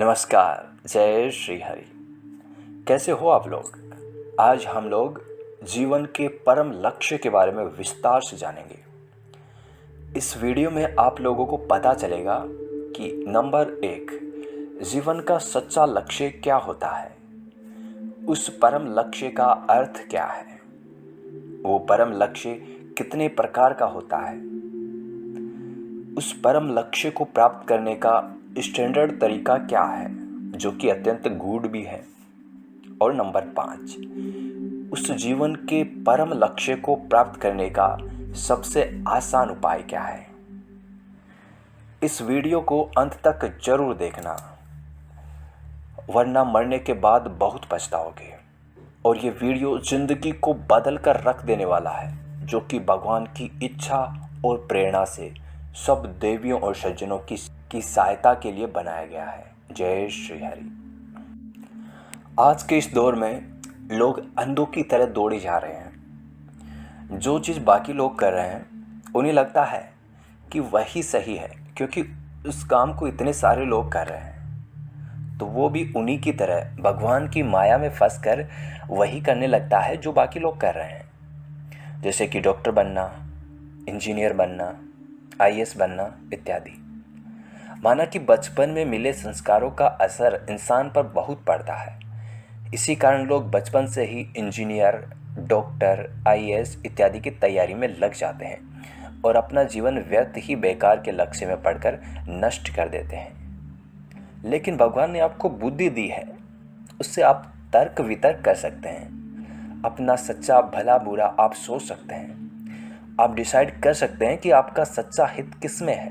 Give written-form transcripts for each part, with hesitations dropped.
नमस्कार, जय श्री हरि। कैसे हो आप लोग? आज हम लोग जीवन के परम लक्ष्य के बारे में विस्तार से जानेंगे। इस वीडियो में आप लोगों को पता चलेगा कि नंबर 1, जीवन का सच्चा लक्ष्य क्या होता है, उस परम लक्ष्य का अर्थ क्या है, वो परम लक्ष्य कितने प्रकार का होता है, उस परम लक्ष्य को प्राप्त करने का स्टैंडर्ड तरीका क्या है जो कि अत्यंत गूढ़ भी है, और नंबर 5, उस जीवन के परम लक्ष्य को प्राप्त करने का सबसे आसान उपाय क्या है। इस वीडियो को अंत तक जरूर देखना, वरना मरने के बाद बहुत पछताओगे। और ये वीडियो जिंदगी को बदल कर रख देने वाला है, जो कि भगवान की इच्छा और प्रेरणा से सब देवियों और सज्जनों की सहायता के लिए बनाया गया है। जय श्री हरि। आज के इस दौर में लोग अंधों की तरह दौड़े जा रहे हैं। जो चीज़ बाकी लोग कर रहे हैं उन्हें लगता है कि वही सही है, क्योंकि उस काम को इतने सारे लोग कर रहे हैं, तो वो भी उन्हीं की तरह भगवान की माया में फंसकर वही करने लगता है जो बाकी लोग कर रहे हैं, जैसे कि डॉक्टर बनना, इंजीनियर बनना, आईएएस बनना इत्यादि। माना कि बचपन में मिले संस्कारों का असर इंसान पर बहुत पड़ता है। इसी कारण लोग बचपन से ही इंजीनियर, डॉक्टर, आईएएस इत्यादि की तैयारी में लग जाते हैं और अपना जीवन व्यर्थ ही बेकार के लक्ष्य में पड़कर नष्ट कर देते हैं। लेकिन भगवान ने आपको बुद्धि दी है, उससे आप तर्क वितर्क कर सकते हैं, अपना सच्चा भला बुरा आप सोच सकते हैं, आप डिसाइड कर सकते हैं कि आपका सच्चा हित किस में है।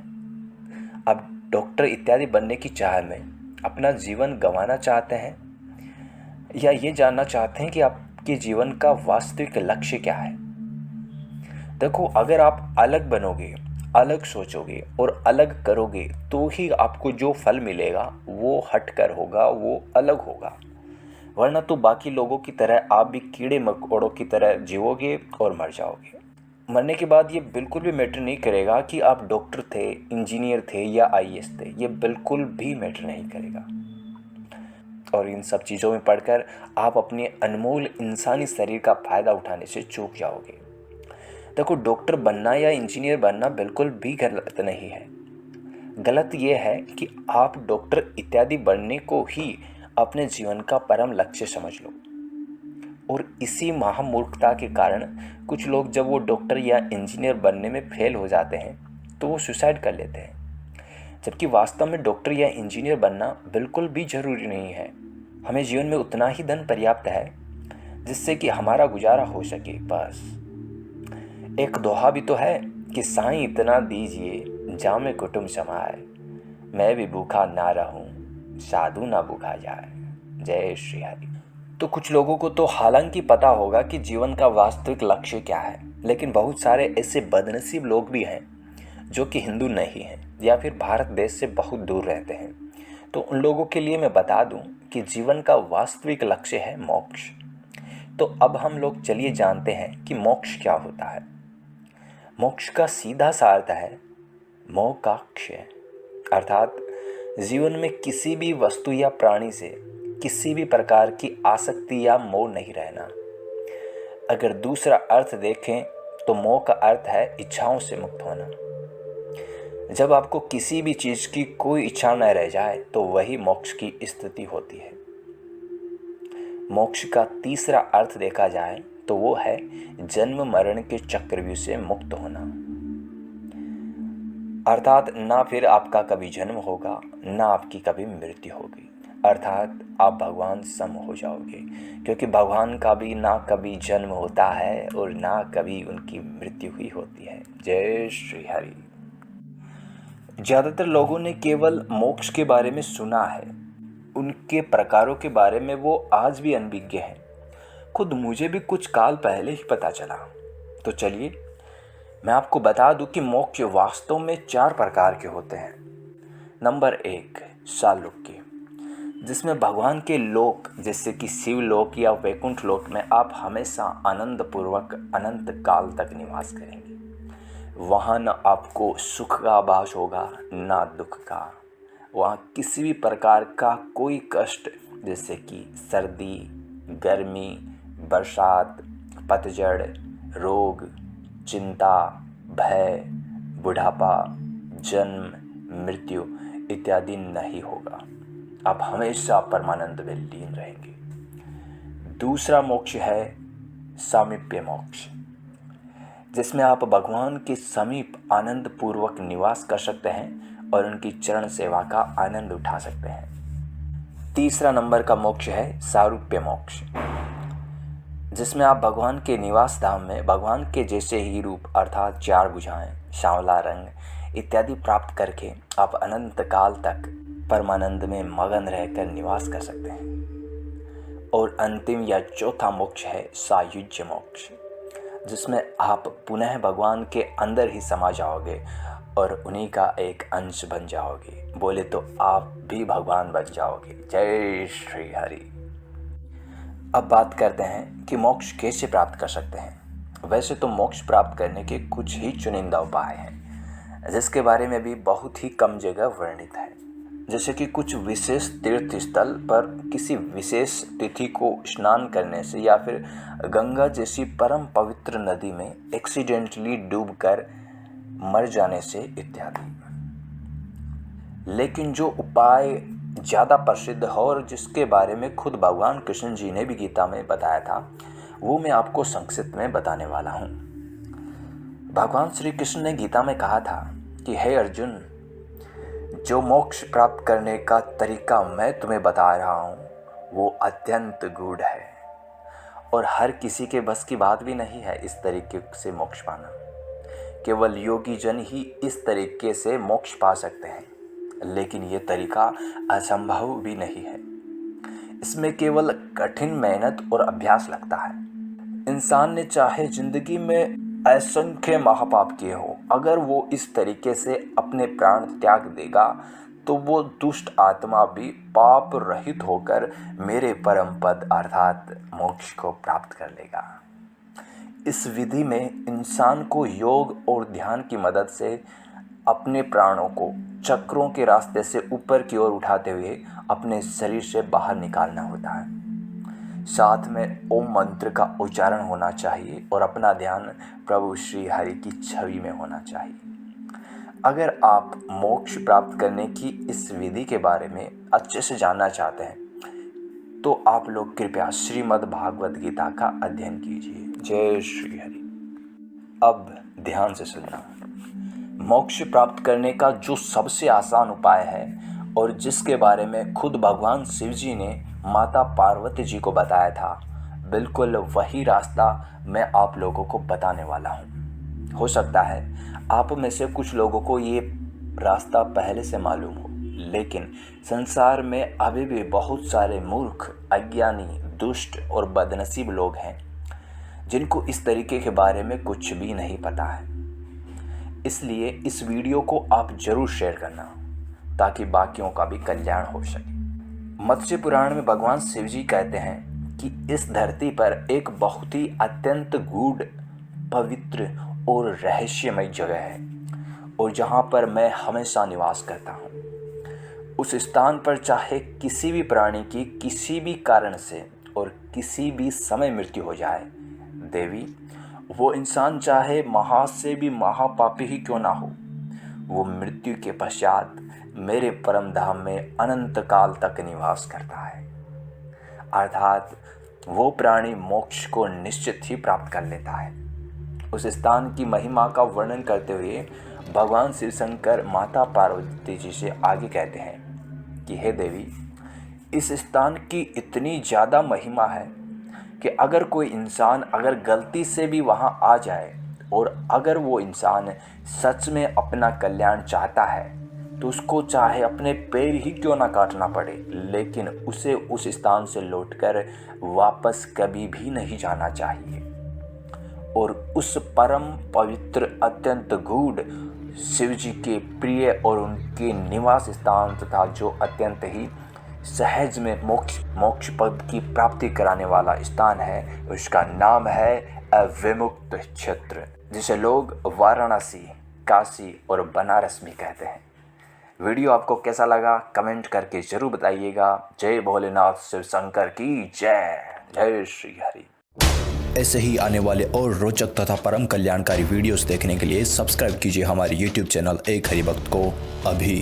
आप डॉक्टर इत्यादि बनने की चाह में अपना जीवन गंवाना चाहते हैं, या ये जानना चाहते हैं कि आपके जीवन का वास्तविक लक्ष्य क्या है। देखो, अगर आप अलग बनोगे, अलग सोचोगे और अलग करोगे तो ही आपको जो फल मिलेगा वो हटकर होगा, वो अलग होगा। वरना तो बाकी लोगों की तरह आप भी कीड़े मकोड़ों की तरह जीवोगे और मर जाओगे। मरने के बाद ये बिल्कुल भी मैटर नहीं करेगा कि आप डॉक्टर थे, इंजीनियर थे या आईएएस थे, ये बिल्कुल भी मैटर नहीं करेगा। और इन सब चीज़ों में पढ़कर आप अपने अनमोल इंसानी शरीर का फ़ायदा उठाने से चूक जाओगे। देखो, डॉक्टर बनना या इंजीनियर बनना बिल्कुल भी गलत नहीं है। गलत ये है कि आप डॉक्टर इत्यादि बनने को ही अपने जीवन का परम लक्ष्य समझ लो। और इसी महामूर्खता के कारण कुछ लोग जब वो डॉक्टर या इंजीनियर बनने में फेल हो जाते हैं तो वो सुसाइड कर लेते हैं, जबकि वास्तव में डॉक्टर या इंजीनियर बनना बिल्कुल भी ज़रूरी नहीं है। हमें जीवन में उतना ही धन पर्याप्त है जिससे कि हमारा गुजारा हो सके, बस। एक दोहा भी तो है कि साईं इतना दीजिए जामे कुटुंब समाए, मैं भी भूखा ना रहूं साधु ना भूखा जाए। जय श्री हरि। तो कुछ लोगों को तो हालांकि पता होगा कि जीवन का वास्तविक लक्ष्य क्या है, लेकिन बहुत सारे ऐसे बदनसीब लोग भी हैं जो कि हिंदू नहीं हैं या फिर भारत देश से बहुत दूर रहते हैं। तो उन लोगों के लिए मैं बता दूं कि जीवन का वास्तविक लक्ष्य है मोक्ष। तो अब हम लोग चलिए जानते हैं कि मोक्ष क्या होता है। मोक्ष का सीधा सा अर्थ है मोक्षाक्ष, अर्थात जीवन में किसी भी वस्तु या प्राणी से किसी भी प्रकार की आसक्ति या मोह नहीं रहना। अगर दूसरा अर्थ देखें तो मोह का अर्थ है इच्छाओं से मुक्त होना। जब आपको किसी भी चीज़ की कोई इच्छा न रह जाए तो वही मोक्ष की स्थिति होती है। मोक्ष का तीसरा अर्थ देखा जाए तो वो है जन्म मरण के चक्रव्यूह से मुक्त होना, अर्थात ना फिर आपका कभी जन्म होगा ना आपकी कभी मृत्यु होगी, अर्थात आप भगवान सम हो जाओगे, क्योंकि भगवान का भी ना कभी जन्म होता है और ना कभी उनकी मृत्यु हुई होती है। जय श्री हरि। ज़्यादातर लोगों ने केवल मोक्ष के बारे में सुना है, उनके प्रकारों के बारे में वो आज भी अनभिज्ञ हैं। खुद मुझे भी कुछ काल पहले ही पता चला। तो चलिए मैं आपको बता दूं कि मोक्ष वास्तव में 4 प्रकार के होते हैं। नंबर 1, सालोक्य, जिसमें भगवान के लोक जैसे कि शिव लोक या वैकुंठ लोक में आप हमेशा आनंद पूर्वक अनंत काल तक निवास करेंगे। वहाँ न आपको सुख का आभास होगा ना दुख का, वहाँ किसी भी प्रकार का कोई कष्ट, जैसे कि सर्दी, गर्मी, बरसात, पतझड़, रोग, चिंता, भय, बुढ़ापा, जन्म, मृत्यु इत्यादि नहीं होगा। आप हमेशा परमानंद में लीन रहेंगे। दूसरा मोक्ष है सामीप्य मोक्ष, जिसमें आप भगवान के समीप आनंद पूर्वक निवास कर सकते हैं और उनकी चरण सेवा का आनंद उठा सकते हैं। तीसरा नंबर का मोक्ष है सारूप्य मोक्ष, जिसमें आप भगवान के निवास धाम में भगवान के जैसे ही रूप अर्थात 4 भुजाएं, सांवला रंग इत्यादि प्राप्त करके आप अनंत काल तक परमानंद में मगन रहकर निवास कर सकते हैं। और अंतिम या चौथा मोक्ष है सायुज्य मोक्ष, जिसमें आप पुनः भगवान के अंदर ही समा जाओगे और उन्हीं का एक अंश बन जाओगे। बोले तो आप भी भगवान बन जाओगे। जय श्री हरि। अब बात करते हैं कि मोक्ष कैसे प्राप्त कर सकते हैं। वैसे तो मोक्ष प्राप्त करने के कुछ ही चुनिंदा उपाय हैं, जिसके बारे में भी बहुत ही कम जगह वर्णित है। जैसे कि कुछ विशेष तीर्थ स्थल पर किसी विशेष तिथि को स्नान करने से, या फिर गंगा जैसी परम पवित्र नदी में एक्सीडेंटली डूबकर मर जाने से इत्यादि। लेकिन जो उपाय ज़्यादा प्रसिद्ध है और जिसके बारे में खुद भगवान कृष्ण जी ने भी गीता में बताया था, वो मैं आपको संक्षिप्त में बताने वाला हूँ। भगवान श्री कृष्ण ने गीता में कहा था कि हे अर्जुन, जो मोक्ष प्राप्त करने का तरीका मैं तुम्हें बता रहा हूँ वो अत्यंत गूढ़ है और हर किसी के बस की बात भी नहीं है इस तरीके से मोक्ष पाना। केवल योगी जन ही इस तरीके से मोक्ष पा सकते हैं, लेकिन ये तरीका असंभव भी नहीं है। इसमें केवल कठिन मेहनत और अभ्यास लगता है। इंसान ने चाहे जिंदगी में असंख्य महापाप किए हो, अगर वो इस तरीके से अपने प्राण त्याग देगा तो वो दुष्ट आत्मा भी पाप रहित होकर मेरे परम पद अर्थात मोक्ष को प्राप्त कर लेगा। इस विधि में इंसान को योग और ध्यान की मदद से अपने प्राणों को चक्रों के रास्ते से ऊपर की ओर उठाते हुए अपने शरीर से बाहर निकालना होता है। साथ में ओम मंत्र का उच्चारण होना चाहिए और अपना ध्यान प्रभु श्री हरि की छवि में होना चाहिए। अगर आप मोक्ष प्राप्त करने की इस विधि के बारे में अच्छे से जानना चाहते हैं तो आप लोग कृपया श्रीमद् भागवत गीता का अध्ययन कीजिए। जय श्री हरि। अब ध्यान से सुनना। मोक्ष प्राप्त करने का जो सबसे आसान उपाय है और जिसके बारे में खुद भगवान शिव जी ने माता पार्वती जी को बताया था, बिल्कुल वही रास्ता मैं आप लोगों को बताने वाला हूँ। हो सकता है आप में से कुछ लोगों को ये रास्ता पहले से मालूम हो, लेकिन संसार में अभी भी बहुत सारे मूर्ख, अज्ञानी, दुष्ट और बदनसीब लोग हैं जिनको इस तरीके के बारे में कुछ भी नहीं पता है। इसलिए इस वीडियो को आप जरूर शेयर करना ताकि बाकियों का भी कल्याण हो सके। मत्स्य पुराण में भगवान शिव जी कहते हैं कि इस धरती पर एक बहुत ही अत्यंत गूढ़, पवित्र और रहस्यमय जगह है और जहाँ पर मैं हमेशा निवास करता हूँ। उस स्थान पर चाहे किसी भी प्राणी की किसी भी कारण से और किसी भी समय मृत्यु हो जाए, देवी, वो इंसान चाहे महा से भी महापापी ही क्यों ना हो, वो मृत्यु के पश्चात मेरे परम धाम में अनंत काल तक निवास करता है। अर्थात वो प्राणी मोक्ष को निश्चित ही प्राप्त कर लेता है। उस स्थान की महिमा का वर्णन करते हुए भगवान शिव शंकर माता पार्वती जी से आगे कहते हैं कि हे देवी, इस स्थान की इतनी ज़्यादा महिमा है कि अगर कोई इंसान अगर गलती से भी वहाँ आ जाए और अगर वो इंसान सच में अपना कल्याण चाहता है तो उसको चाहे अपने पैर ही क्यों ना काटना पड़े, लेकिन उसे उस स्थान से लौटकर वापस कभी भी नहीं जाना चाहिए। और उस परम पवित्र, अत्यंत गूढ़ शिव जी के प्रिय और उनके निवास स्थान तथा जो अत्यंत ही सहज में मोक्ष पद की प्राप्ति कराने वाला स्थान है, उसका नाम है अविमुक्त क्षेत्र, जिसे लोग वाराणसी, काशी और बनारस भी कहते हैं। वीडियो आपको कैसा लगा कमेंट करके जरूर बताइएगा। जय भोलेनाथ शिव शंकर की जय। जय श्री हरि। ऐसे ही आने वाले और रोचक तथा परम कल्याणकारी वीडियोस देखने के लिए सब्सक्राइब कीजिए हमारे YouTube चैनल एक हरि भक्त को अभी।